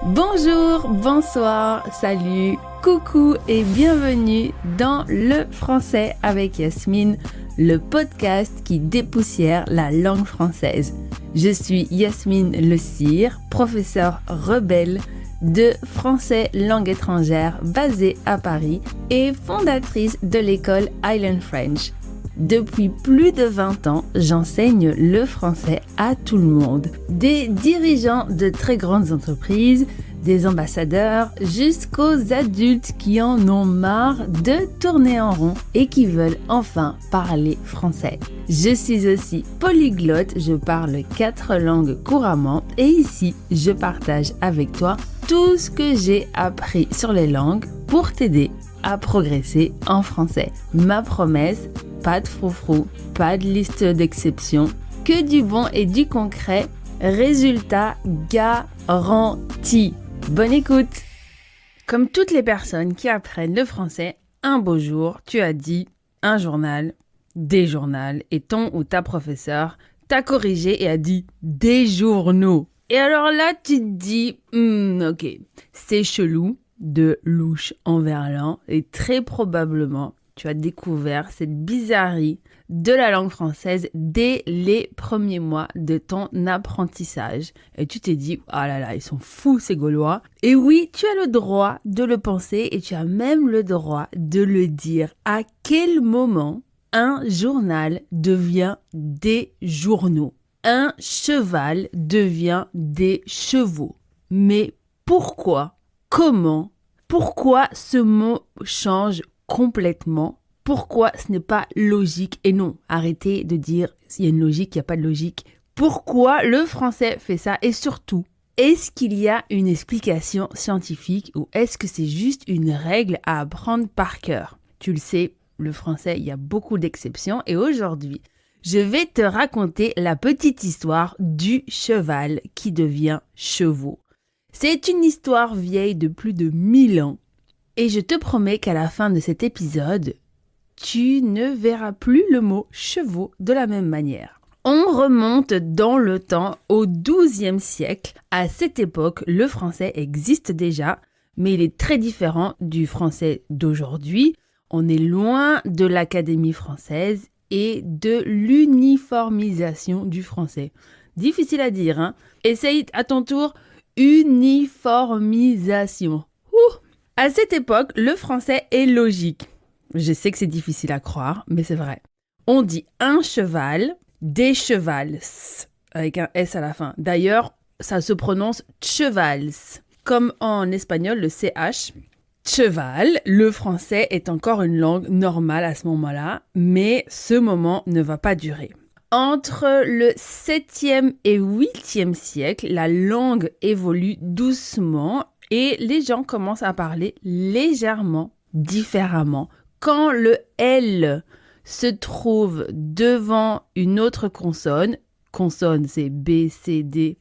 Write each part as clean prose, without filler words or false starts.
Bonjour, bonsoir, salut, coucou et bienvenue dans Le Français avec Yasmine, le podcast qui dépoussière la langue française. Je suis Yasmine Le Cire, professeure rebelle de français langue étrangère basée à Paris et fondatrice de l'école Island French. Depuis plus de 20 ans, j'enseigne le français à tout le monde. Des dirigeants de très grandes entreprises, des ambassadeurs, jusqu'aux adultes qui en ont marre de tourner en rond et qui veulent enfin parler français. Je suis aussi polyglotte, je parle 4 langues couramment et ici, je partage avec toi tout ce que j'ai appris sur les langues pour t'aider à progresser en français. Ma promesse, pas de froufrou, pas de liste d'exception, que du bon et du concret, résultat garanti. Bonne écoute! Comme toutes les personnes qui apprennent le français, un beau jour, tu as dit un journal, des journaux, et ton ou ta professeur t'a corrigé et a dit des journaux. Et alors là, tu te dis, ok, c'est chelou, de louche en verlan, et très probablement, tu as découvert cette bizarrerie de la langue française dès les premiers mois de ton apprentissage. Et tu t'es dit, ah là là, ils sont fous ces Gaulois. Et oui, tu as le droit de le penser et tu as même le droit de le dire. À quel moment un journal devient des journaux? Un cheval devient des chevaux. Mais pourquoi? Comment? Pourquoi ce mot change complètement? Pourquoi ce n'est pas logique? Et non, arrêtez de dire s'il y a une logique, il n'y a pas de logique. Pourquoi le français fait ça? Et surtout, est-ce qu'il y a une explication scientifique ou est-ce que c'est juste une règle à apprendre par cœur? Tu le sais, le français, il y a beaucoup d'exceptions et aujourd'hui, je vais te raconter la petite histoire du cheval qui devient chevaux. C'est une histoire vieille de plus de 1000 ans et je te promets qu'à la fin de cet épisode, tu ne verras plus le mot chevaux de la même manière. On remonte dans le temps au XIIe siècle. À cette époque, le français existe déjà, mais il est très différent du français d'aujourd'hui. On est loin de l'Académie française et de l'uniformisation du français. Difficile à dire, hein? Essaye à ton tour, uniformisation. À cette époque, le français est logique. Je sais que c'est difficile à croire, mais c'est vrai. On dit un cheval, des chevals, avec un S à la fin. D'ailleurs, ça se prononce chevals. Comme en espagnol, le CH. Cheval, le français est encore une langue normale à ce moment-là, mais ce moment ne va pas durer. Entre le 7e et 8e siècle, la langue évolue doucement et les gens commencent à parler légèrement différemment. Quand le L se trouve devant une autre consonne c'est B, C, D,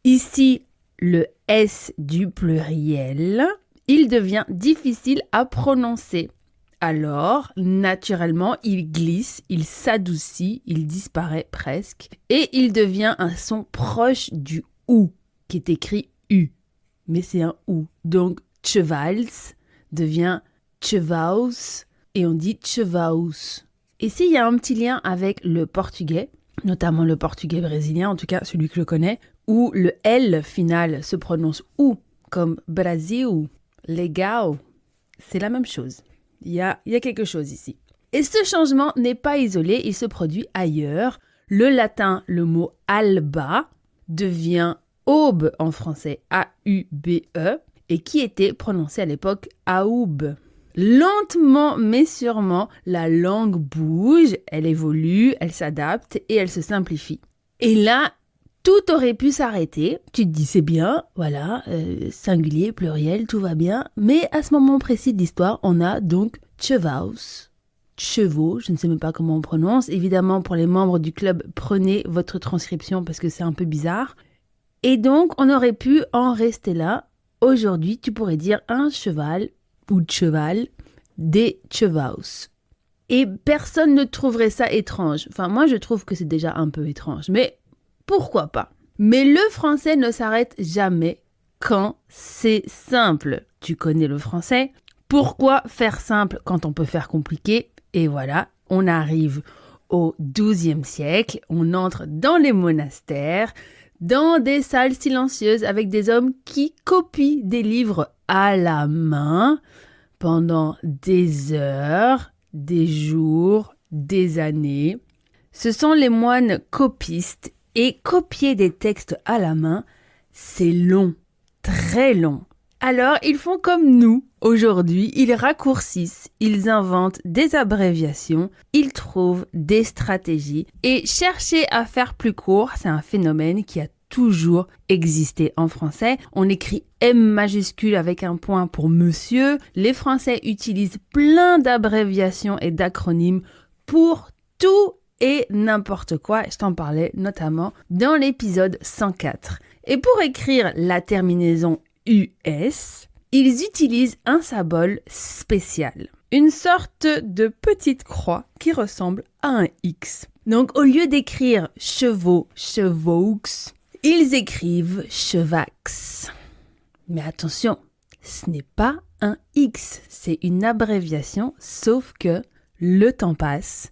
ici le S du pluriel, il devient difficile à prononcer. Alors, naturellement, il glisse, il s'adoucit, il disparaît presque et il devient un son proche du OU, qui est écrit U, mais c'est un OU. Donc, chevals devient chevaus, et on dit chevaus. Et s'il y a un petit lien avec le portugais, notamment le portugais brésilien, en tout cas celui que je connais, où le L final se prononce OU, comme Brasil, legal, c'est la même chose. Il y a quelque chose ici. Et ce changement n'est pas isolé, il se produit ailleurs. Le latin, le mot alba, devient aube en français, A-U-B-E, et qui était prononcé à l'époque aoub. Lentement mais sûrement, la langue bouge, elle évolue, elle s'adapte et elle se simplifie. Et là, tout aurait pu s'arrêter. Tu te dis c'est bien, voilà, singulier, pluriel, tout va bien. Mais à ce moment précis de l'histoire, on a donc chevaus, chevaux, je ne sais même pas comment on prononce. Évidemment, pour les membres du club, prenez votre transcription parce que c'est un peu bizarre. Et donc, on aurait pu en rester là. Aujourd'hui, tu pourrais dire un cheval ou de cheval, des chevaus. Et personne ne trouverait ça étrange. Enfin, moi, je trouve que c'est déjà un peu étrange. Mais pourquoi pas? Mais le français ne s'arrête jamais quand c'est simple. Tu connais le français. Pourquoi faire simple quand on peut faire compliqué? Et voilà, on arrive au XIIe siècle. On entre dans les monastères, dans des salles silencieuses avec des hommes qui copient des livres à la main pendant des heures, des jours, des années. Ce sont les moines copistes et copier des textes à la main, c'est long, très long. Alors, ils font comme nous. Aujourd'hui, ils raccourcissent, ils inventent des abréviations, ils trouvent des stratégies. Et chercher à faire plus court, c'est un phénomène qui a toujours existé en français. On écrit M majuscule avec un point pour monsieur. Les Français utilisent plein d'abréviations et d'acronymes pour tout et n'importe quoi. Je t'en parlais notamment dans l'épisode 104. Et pour écrire la terminaison US, ils utilisent un symbole spécial. Une sorte de petite croix qui ressemble à un X. Donc au lieu d'écrire chevaux, chevaux, ils écrivent chevax. Mais attention, ce n'est pas un X, c'est une abréviation, sauf que le temps passe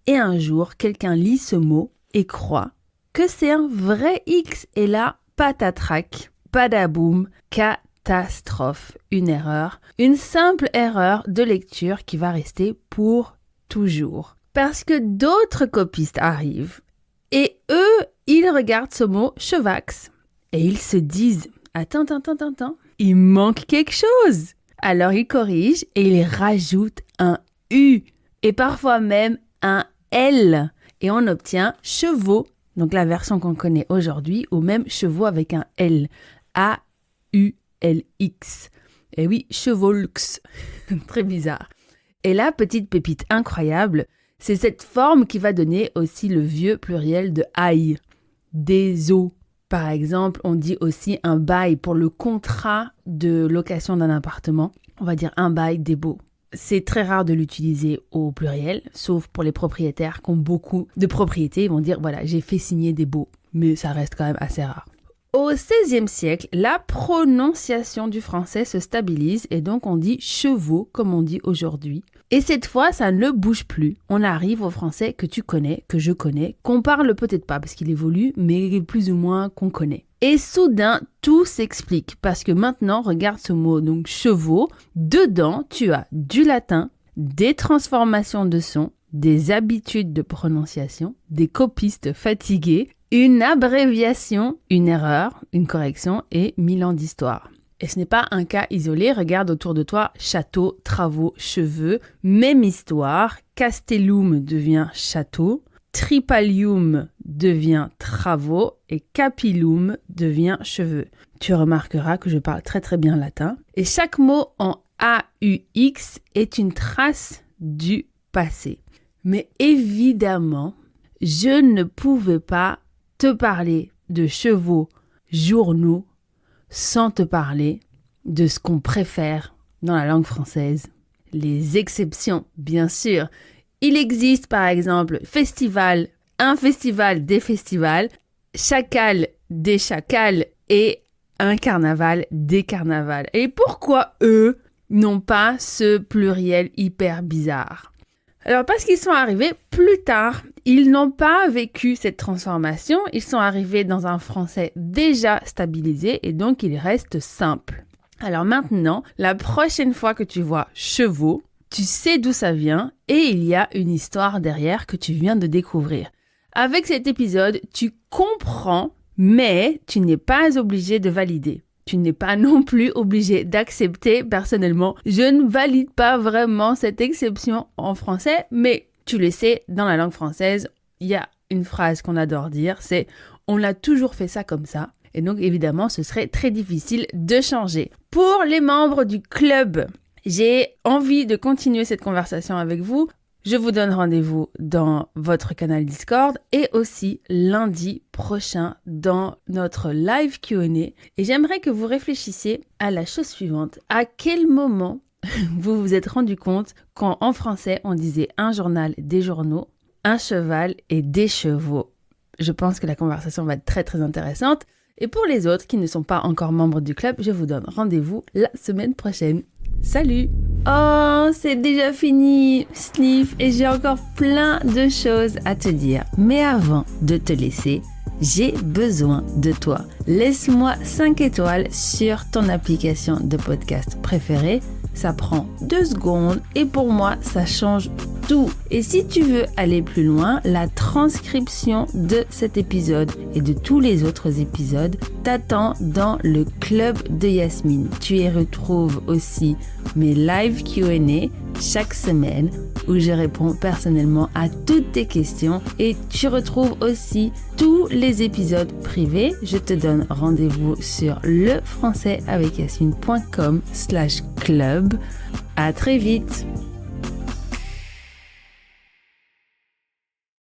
et un jour quelqu'un lit ce mot et croit que c'est un vrai X. Et là, patatrac, padaboum, catastrophe, une erreur, une simple erreur de lecture qui va rester pour toujours. Parce que d'autres copistes arrivent et eux, ils regardent ce mot chevax et ils se disent « Attends, il manque quelque chose !» Alors ils corrigent et ils rajoutent un U et parfois même un L et on obtient chevaux, donc la version qu'on connaît aujourd'hui, ou même chevaux avec un L, A-U-L-X. Et oui, chevolux, très bizarre. Et la petite pépite incroyable, c'est cette forme qui va donner aussi le vieux pluriel de aïe, des eaux. Par exemple, on dit aussi un bail pour le contrat de location d'un appartement. On va dire un bail des baux. C'est très rare de l'utiliser au pluriel, sauf pour les propriétaires qui ont beaucoup de propriétés. Ils vont dire, voilà, j'ai fait signer des baux. Mais ça reste quand même assez rare. Au XVIe siècle, la prononciation du français se stabilise et donc on dit chevaux comme on dit aujourd'hui. Et cette fois, ça ne bouge plus. On arrive au français que tu connais, que je connais, qu'on parle peut-être pas parce qu'il évolue, mais plus ou moins qu'on connaît. Et soudain, tout s'explique parce que maintenant, regarde ce mot, donc chevaux. Dedans, tu as du latin, des transformations de sons, des habitudes de prononciation, des copistes fatigués, une abréviation, une erreur, une correction et 1000 ans d'histoire. Et ce n'est pas un cas isolé, regarde autour de toi, château, travaux, cheveux, même histoire, castellum devient château, tripalium devient travaux et capillum devient cheveux. Tu remarqueras que je parle très très bien latin. Et chaque mot en AUX est une trace du passé. Mais évidemment, je ne pouvais pas te parler de chevaux, journaux, sans te parler de ce qu'on préfère dans la langue française. Les exceptions, bien sûr. Il existe par exemple festival, un festival des festivals, chacal des chacals et un carnaval des carnavals. Et pourquoi eux n'ont pas ce pluriel hyper bizarre? Alors parce qu'ils sont arrivés plus tard, ils n'ont pas vécu cette transformation, ils sont arrivés dans un français déjà stabilisé et donc il reste simple. Alors maintenant, la prochaine fois que tu vois chevaux, tu sais d'où ça vient et il y a une histoire derrière que tu viens de découvrir. Avec cet épisode, tu comprends, mais tu n'es pas obligé de valider. Tu n'es pas non plus obligé d'accepter. Personnellement, je ne valide pas vraiment cette exception en français, mais tu le sais, dans la langue française, il y a une phrase qu'on adore dire, c'est « on l'a toujours fait ça comme ça ». Et donc, évidemment, ce serait très difficile de changer. Pour les membres du club, j'ai envie de continuer cette conversation avec vous. Je vous donne rendez-vous dans votre canal Discord et aussi lundi prochain dans notre live Q&A. Et j'aimerais que vous réfléchissiez à la chose suivante. À quel moment vous vous êtes rendu compte quand en français on disait un journal, des journaux, un cheval et des chevaux? Je pense que la conversation va être très très intéressante. Et pour les autres qui ne sont pas encore membres du club, je vous donne rendez-vous la semaine prochaine. Salut! Oh, c'est déjà fini, Sniff, et j'ai encore plein de choses à te dire. Mais avant de te laisser, j'ai besoin de toi. Laisse-moi 5 étoiles sur ton application de podcast préférée. Ça prend 2 secondes et pour moi, ça change tout. Et si tu veux aller plus loin, la transcription de cet épisode et de tous les autres épisodes t'attend dans le club de Yasmine. Tu y retrouves aussi mes live Q&A chaque semaine où je réponds personnellement à toutes tes questions et tu retrouves aussi tous les épisodes privés. Je te donne rendez-vous sur lefrançaisavecyasmine.com/club. À très vite!